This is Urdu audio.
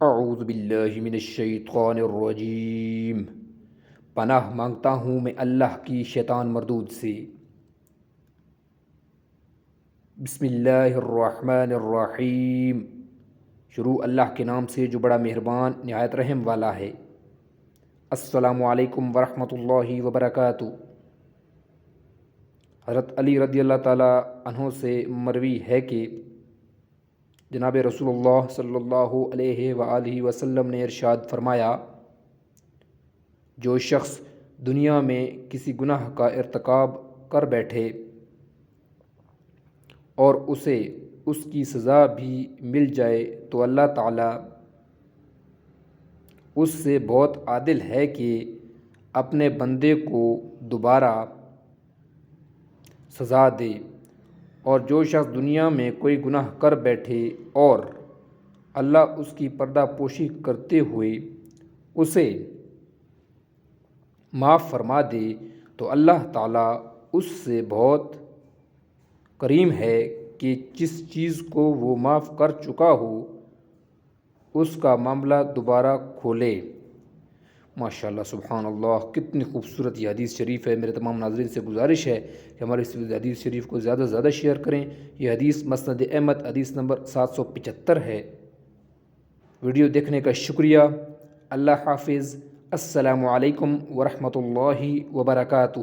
اعوذ باللہ من الشیطان الرجیم۔ پناہ مانگتا ہوں میں اللہ کی شیطان مردود سے۔ بسم اللہ الرحمن الرحیم۔ شروع اللہ کے نام سے جو بڑا مہربان نہایت رحم والا ہے۔ السلام علیکم ورحمۃ اللہ وبرکاتہ۔ حضرت علی رضی اللہ تعالیٰ عنہ سے مروی ہے کہ جناب رسول اللہ صلی اللہ علیہ وآلہ وسلم نے ارشاد فرمایا، جو شخص دنیا میں کسی گناہ کا ارتکاب کر بیٹھے اور اسے اس کی سزا بھی مل جائے تو اللہ تعالیٰ اس سے بہت عادل ہے کہ اپنے بندے کو دوبارہ سزا دے، اور جو شخص دنیا میں کوئی گناہ کر بیٹھے اور اللہ اس کی پردہ پوشی کرتے ہوئے اسے معاف فرما دے تو اللہ تعالیٰ اس سے بہت کریم ہے کہ جس چیز کو وہ معاف کر چکا ہو اس کا معاملہ دوبارہ کھولے۔ ماشاءاللہ، سبحان اللہ، کتنی خوبصورت یہ حدیث شریف ہے۔ میرے تمام ناظرین سے گزارش ہے کہ ہمارے اس حدیث شریف کو زیادہ سے زیادہ شیئر کریں۔ یہ حدیث مسند احمد حدیث نمبر 775 ہے۔ ویڈیو دیکھنے کا شکریہ۔ اللہ حافظ۔ السلام علیکم ورحمۃ اللہ وبرکاتہ۔